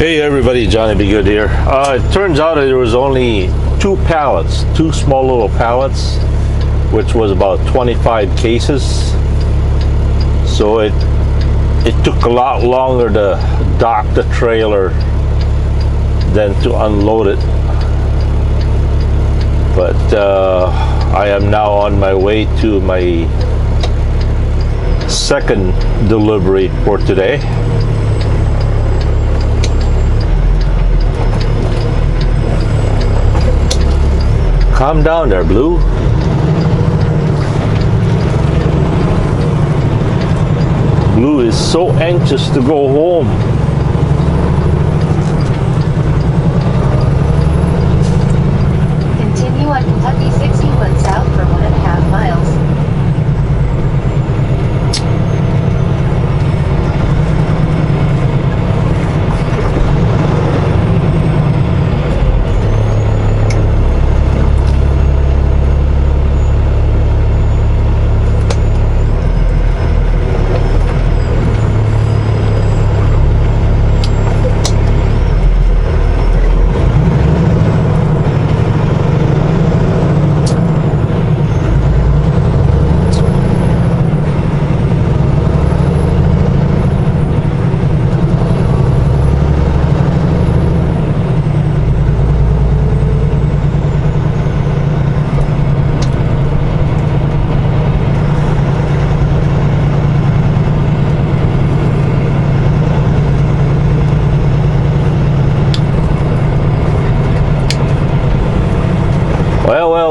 Hey everybody, Johnny Be Good here. It turns out that there was only two pallets, two small little pallets, which was about 25 cases. So it took a lot longer to dock the trailer than to unload it. But I am now on my way to my second delivery for today. Calm down there, Blue. Blue is so anxious to go home. Continue on Kentucky 61 south for 1.5 miles.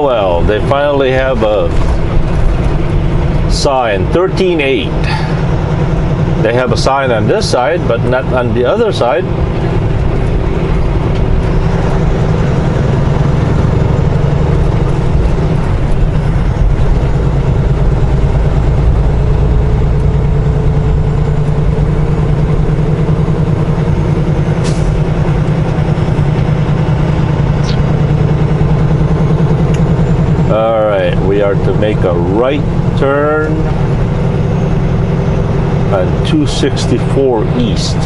Well, they finally have a sign, 13.8. They have a sign on this side, but not on the other side. We are to make a right turn on 264 East.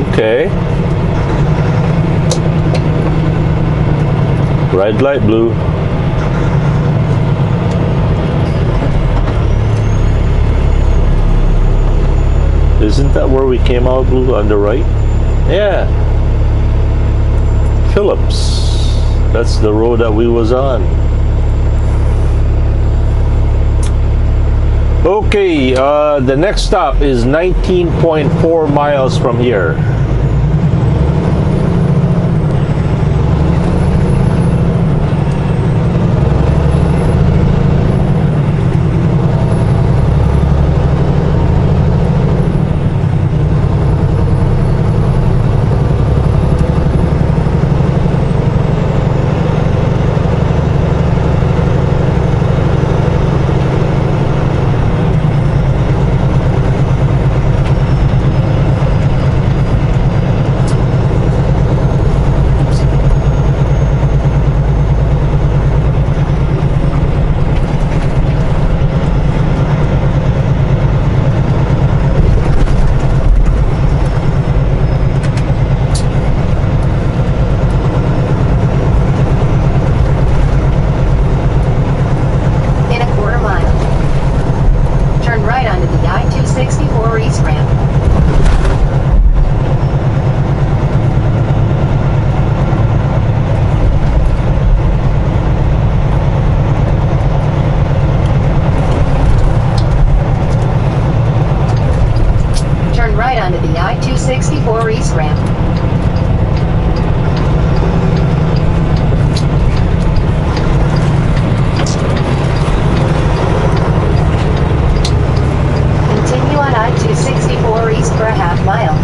Okay. Red light, Blue. Isn't that where we came out, Blue, on the right? Yeah. Phillips. That's the road that we was on. Okay, the next stop is 19.4 miles from here. Onto the I-264 East ramp. Continue on I-264 East for a half mile.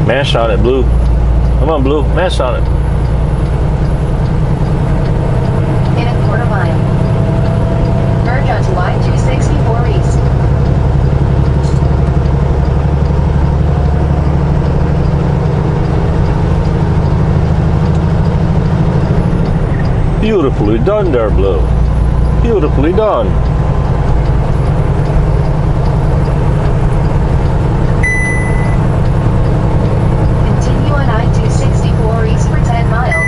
Mash on it, Blue. Come on, Blue. Mash on it. In a quarter mile. Merge onto I-264 East. Beautifully done there, Blue. Beautifully done. Continue on I-264 east for 10 miles.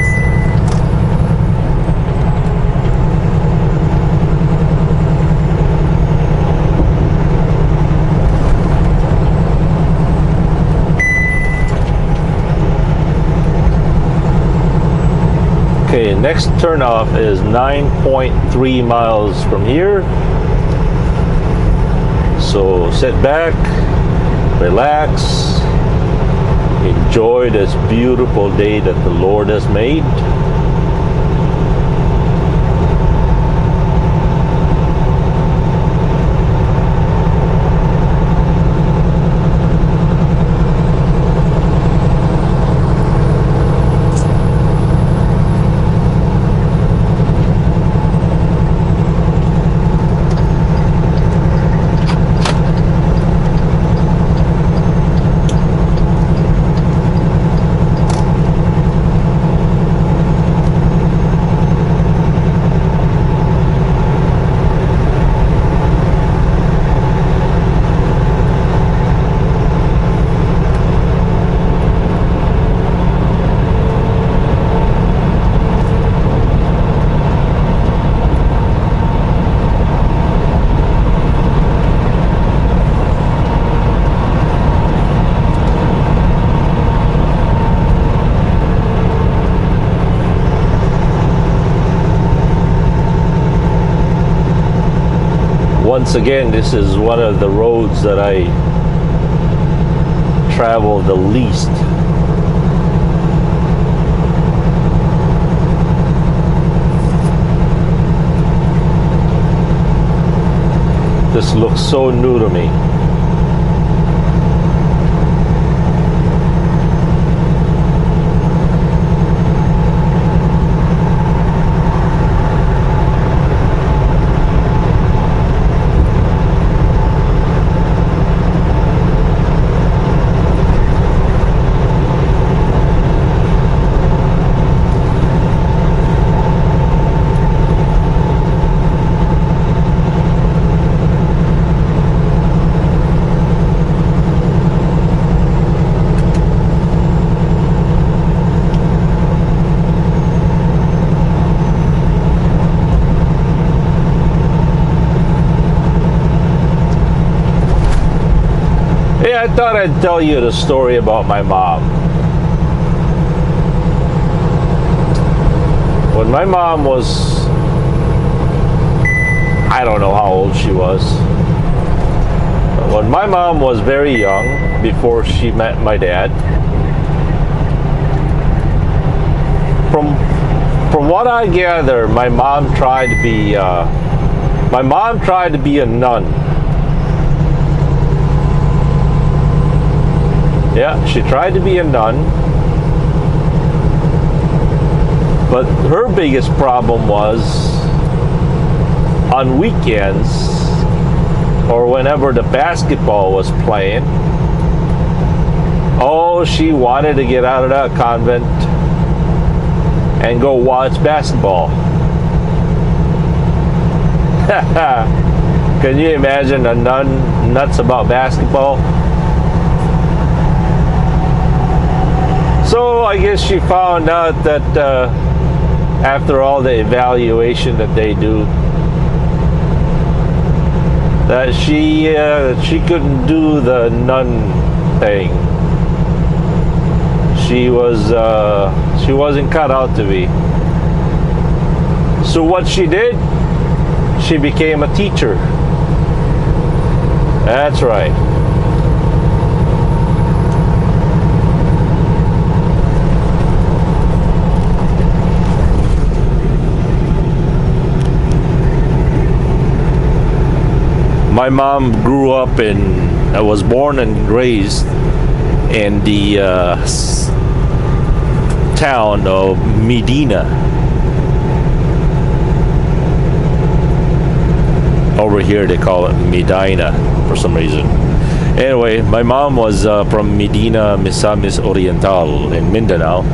Okay, next turnoff is 9.3 miles from here. So sit back, relax, enjoy this beautiful day that the Lord has made. Once again, this is one of the roads that I travel the least. This looks so new to me. I thought I'd tell you the story about my mom. When my mom was, I don't know how old she was. When my mom was very young, before she met my dad, from what I gather, my mom tried to be a nun. Yeah, she tried to be a nun, but her biggest problem was on weekends or whenever the basketball was playing. Oh, she wanted to get out of that convent and go watch basketball. Can you imagine a nun nuts about basketball? So I guess she found out that after all the evaluation that they do, that she couldn't do the nun thing. She wasn't cut out to be. So what she did, she became a teacher. That's right. My mom grew up was born and raised in the town of Medina. Over here they call it Medina for some reason. Anyway, my mom was from Medina Misamis Oriental in Mindanao.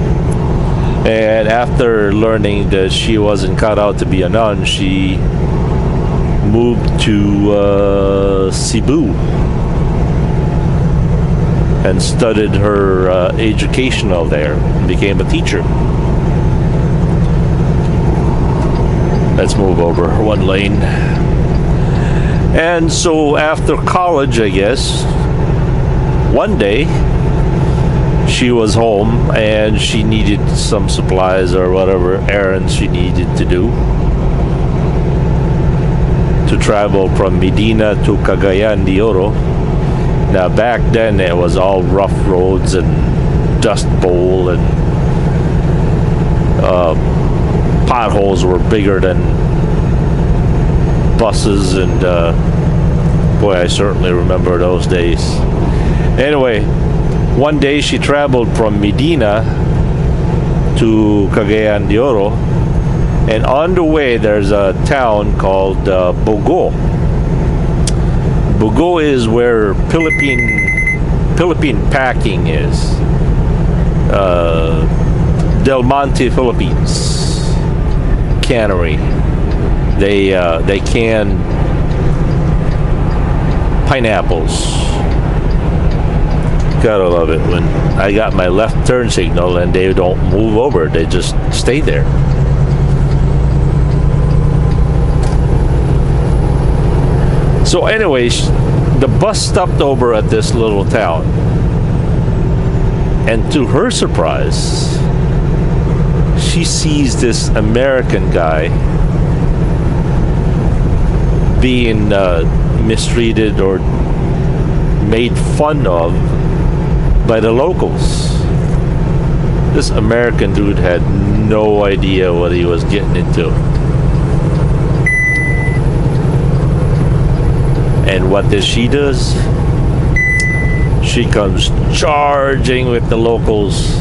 And after learning that she wasn't cut out to be a nun, she moved to Cebu and studied her educational there, and became a teacher. Let's move over one lane. And so after college, I guess, one day she was home and she needed some supplies or whatever errands she needed to do to travel from Medina to Cagayan de Oro. Now back then it was all rough roads and dust bowl, and potholes were bigger than buses, and boy, I certainly remember those days. Anyway, one day she traveled from Medina to Cagayan de Oro, and on the way there's a town called Bogo. Bogo is where Philippine Packing is. Del Monte, Philippines cannery. They can pineapples. Gotta love it when I got my left turn signal and they don't move over, they just stay there. So anyway, the bus stopped over at this little town, and to her surprise, she sees this American guy being mistreated or made fun of by the locals. This American dude had no idea what he was getting into. And what does she does? She comes charging with the locals.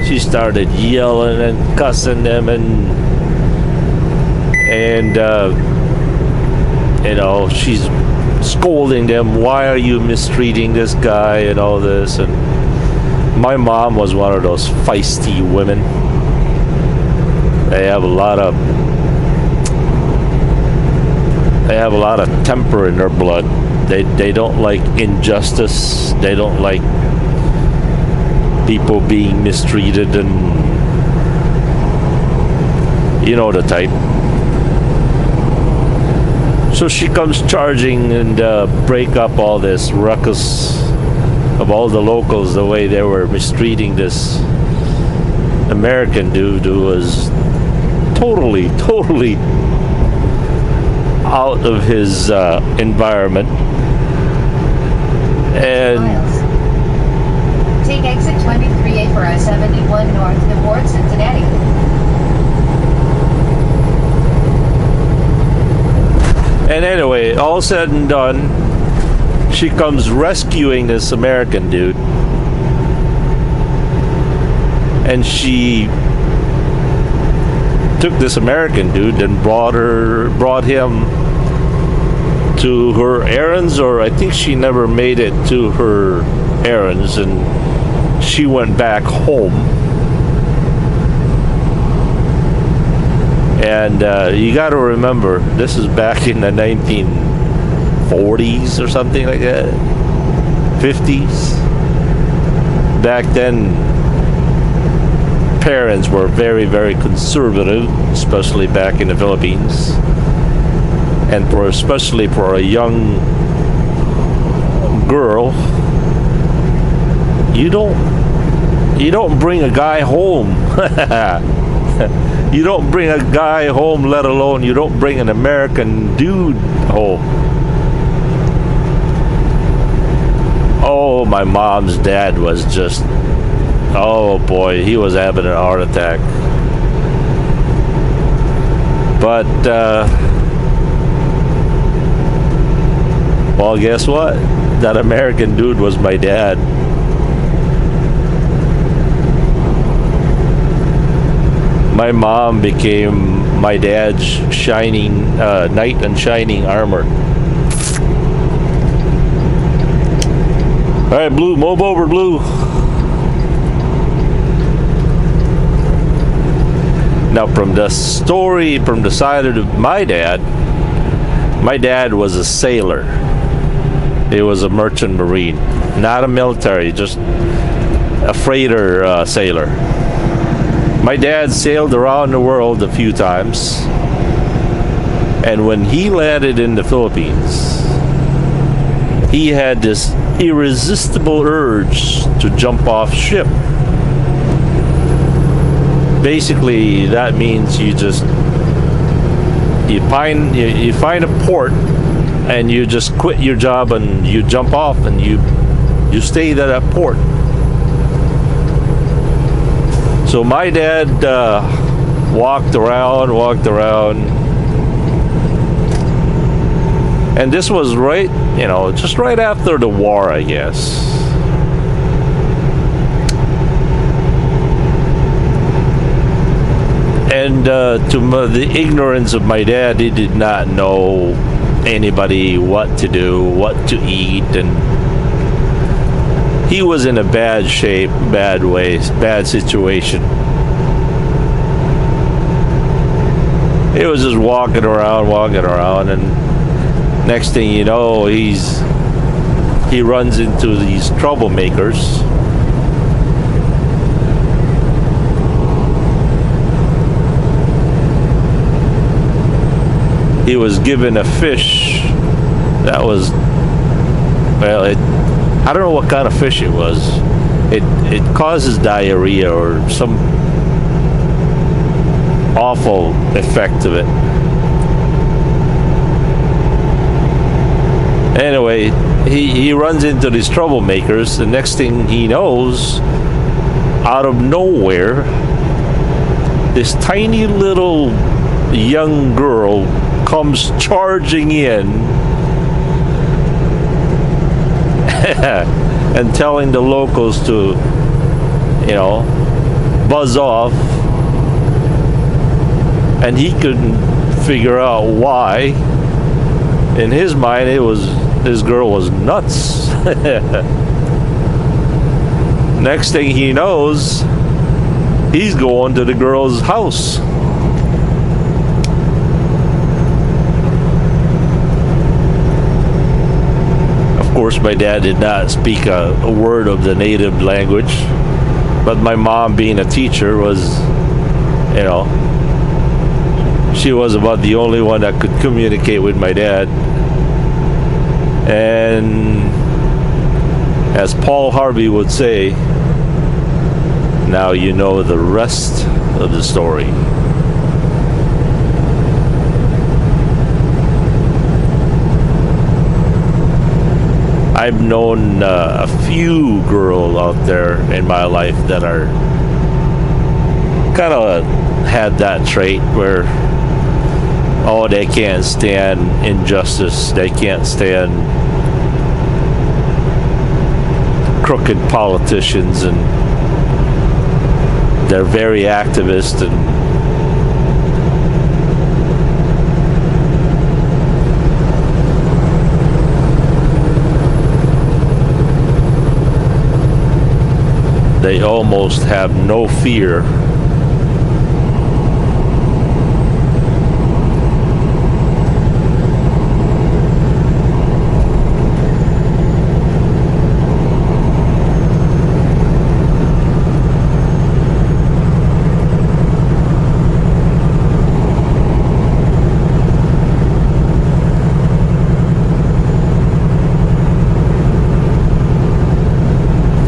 She started yelling and cussing them, and you know, she's scolding them. Why are you mistreating this guy and all this? And my mom was one of those feisty women. They have a lot of temper in their blood. They don't like injustice. They don't like people being mistreated, and you know the type. So she comes charging and break up all this ruckus of all the locals, the way they were mistreating this American dude who was totally out of his environment. And miles. Take exit 23A for I-71 north toward Cincinnati. And anyway, all said and done, she comes rescuing this American dude, and she took this American dude and brought him to her errands, or I think she never made it to her errands, and she went back home. And you got to remember, this is back in the 1940s or something like that, 50s. Back then, parents were very conservative, especially back in the Philippines, and especially for a young girl, you don't bring a guy home. You don't bring a guy home, let alone you don't bring an American dude home. Oh, my mom's dad was just, oh boy, he was having a heart attack. But well, guess what? That American dude was my dad. My mom became my dad's shining knight in shining armor. All right, Blue, move over, Blue. Now, from the story from the side of my dad was a sailor. He was a merchant marine, not a military, just a freighter sailor. My dad sailed around the world a few times, and when he landed in the Philippines, he had this irresistible urge to jump off ship. Basically, that means you find a port and you just quit your job and you jump off and you stay at that port. So my dad walked around, and this was right, just right after the war, I guess. And to the ignorance of my dad, he did not know anybody what to do, what to eat, and he was in a bad shape, bad situation. He was just walking around, and next thing you know, he runs into these troublemakers. He was given a fish that was, I don't know what kind of fish it was. It causes diarrhea or some awful effect of it. Anyway, he runs into these troublemakers. The next thing he knows, out of nowhere, this tiny little young girl comes charging in and telling the locals to, buzz off. And he couldn't figure out why. In his mind, this girl was nuts. Next thing he knows, he's going to the girl's house. Of course, my dad did not speak a word of the native language, but my mom, being a teacher, was, she was about the only one that could communicate with my dad. And as Paul Harvey would say, now you know the rest of the story. I've known a few girls out there in my life that are kind of had that trait where, they can't stand injustice, they can't stand crooked politicians, and they're very activist, and they almost have no fear.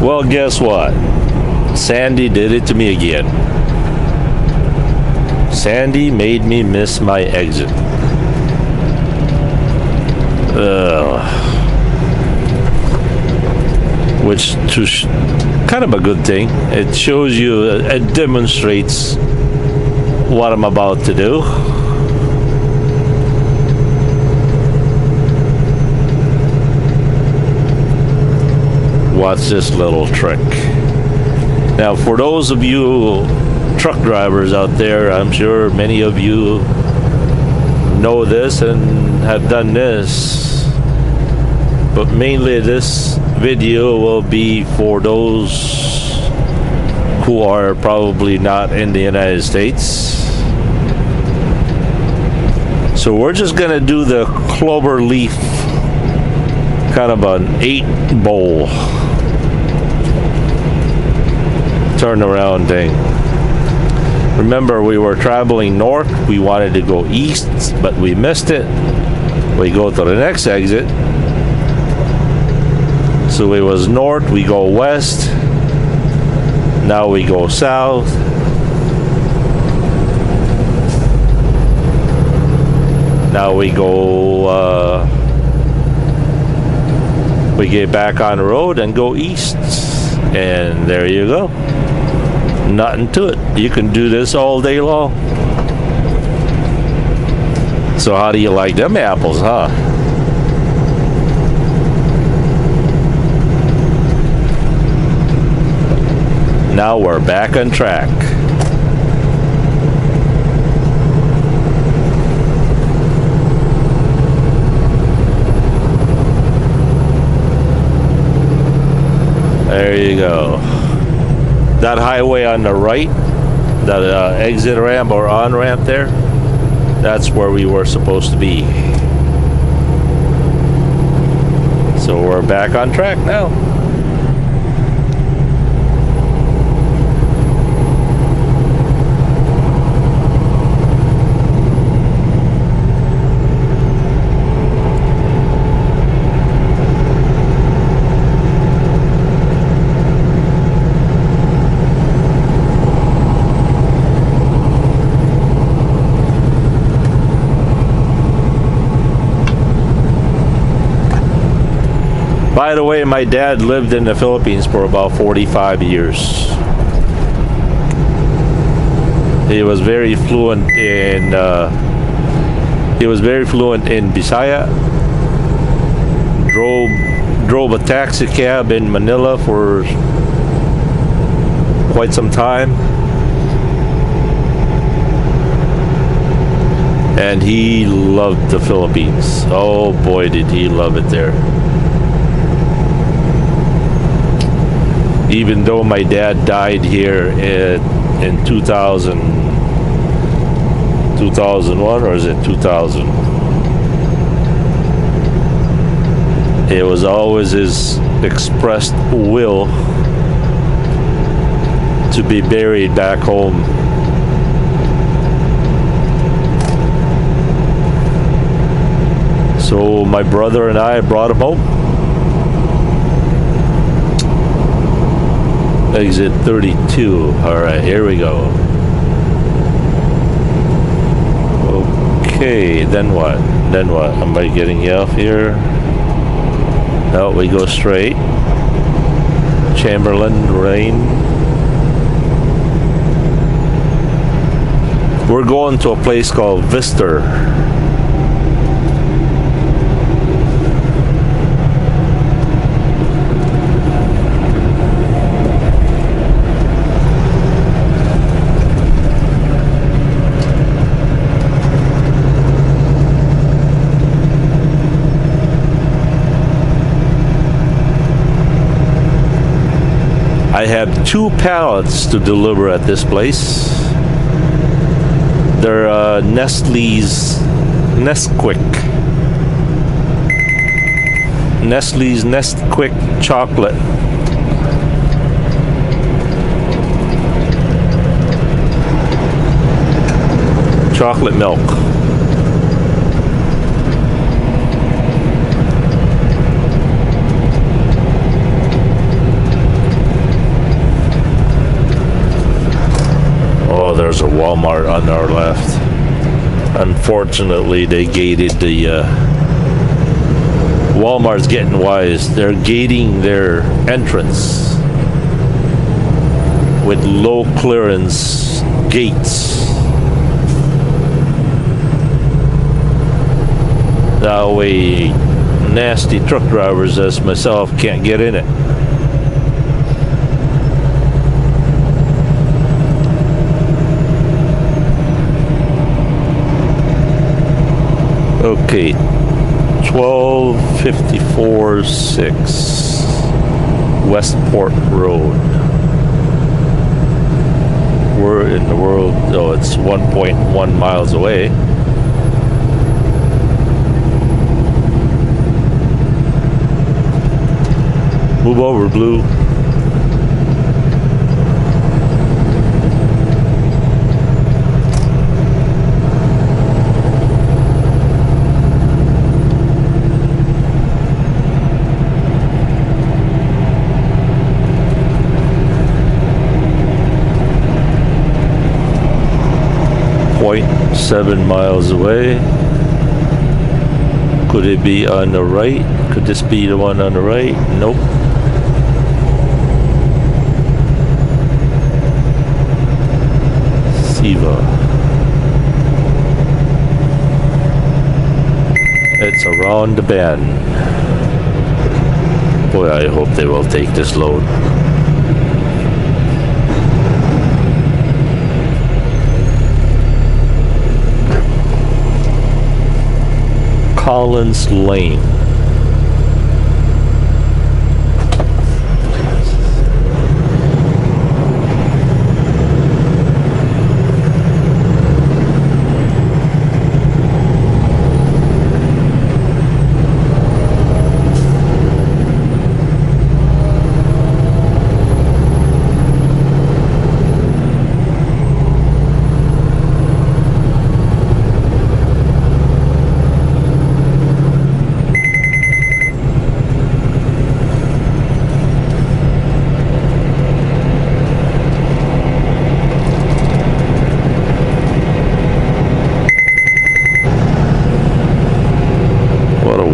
Well, guess what? Sandy did it to me again. Sandy made me miss my exit. Which is kind of a good thing. It shows you, it demonstrates what I'm about to do. Watch this little trick. Now, for those of you truck drivers out there, I'm sure many of you know this and have done this, but mainly this video will be for those who are probably not in the United States. So we're just gonna do the clover leaf, kind of an 8 bowl turnaround thing. Remember, we were traveling north. We wanted to go east, but we missed it. We go to the next exit. So it was north, we go west. Now we go south. Now we go, we get back on the road and go east. And there you go. Nothing to it. You can do this all day long. So how do you like them apples, huh? Now we're back on track. There you go. That highway on the right, that exit ramp or on ramp there, that's where we were supposed to be. So we're back on track now. By the way, my dad lived in the Philippines for about 45 years. He was very fluent in Bisaya. Drove a taxi cab in Manila for quite some time. And he loved the Philippines. Oh boy, did he love it there. Even though my dad died here in 2001, or is it 2000? It was always his expressed will to be buried back home. So my brother and I brought him home. Exit 32. Alright, here we go. Okay, then what? Then what? Am I getting you off here? No, we go straight. Chamberlain, Rain. We're going to a place called Vister. I have 2 pallets to deliver at this place. They're Nestle's Nesquik chocolate. Chocolate milk. There's a Walmart on our left. Unfortunately, they gated the Walmart's getting wise. They're gating their entrance with low clearance gates. That way nasty truck drivers as myself can't get in it. Okay, 1254-6 Westport Road. Where in the world? Oh, it's 1.1 miles away. Move over, Blue. .7 miles away. Could it be on the right? Could this be the one on the right? Nope. Siva. It's around the bend. Boy, I hope they will take this load. Collins Lane.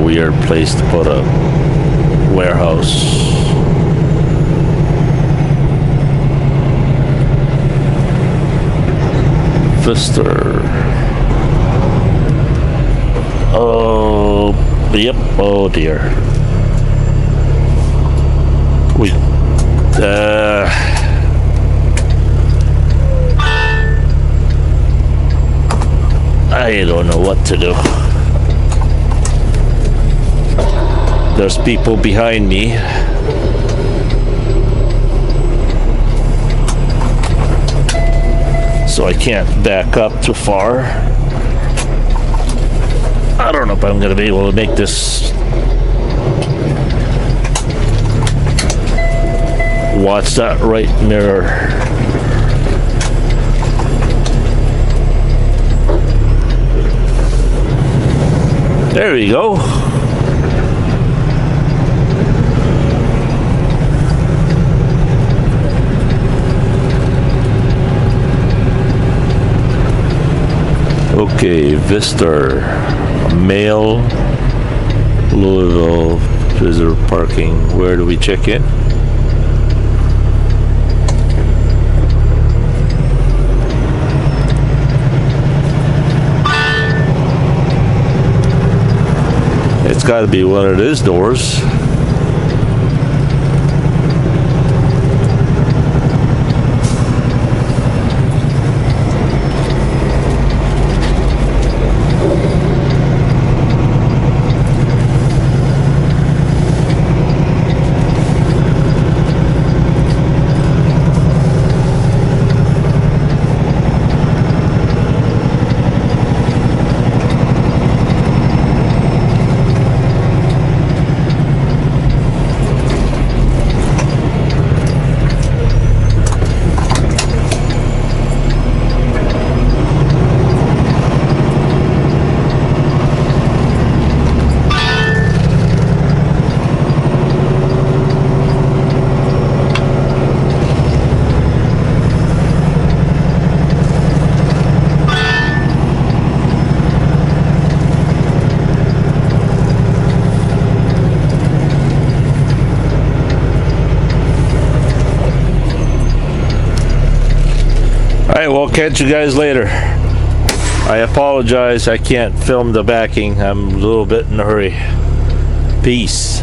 Weird place to put a warehouse. Pfister. Oh, yep. Oh dear. I don't know what to do. There's people behind me. So I can't back up too far. I don't know if I'm gonna be able to make this. Watch that right mirror. There we go. Okay, Vistar, Mail, Louisville, visitor parking. Where do we check in? It's got to be one of these doors. Alright, well, catch you guys later. I apologize, I can't film the backing. I'm a little bit in a hurry. Peace.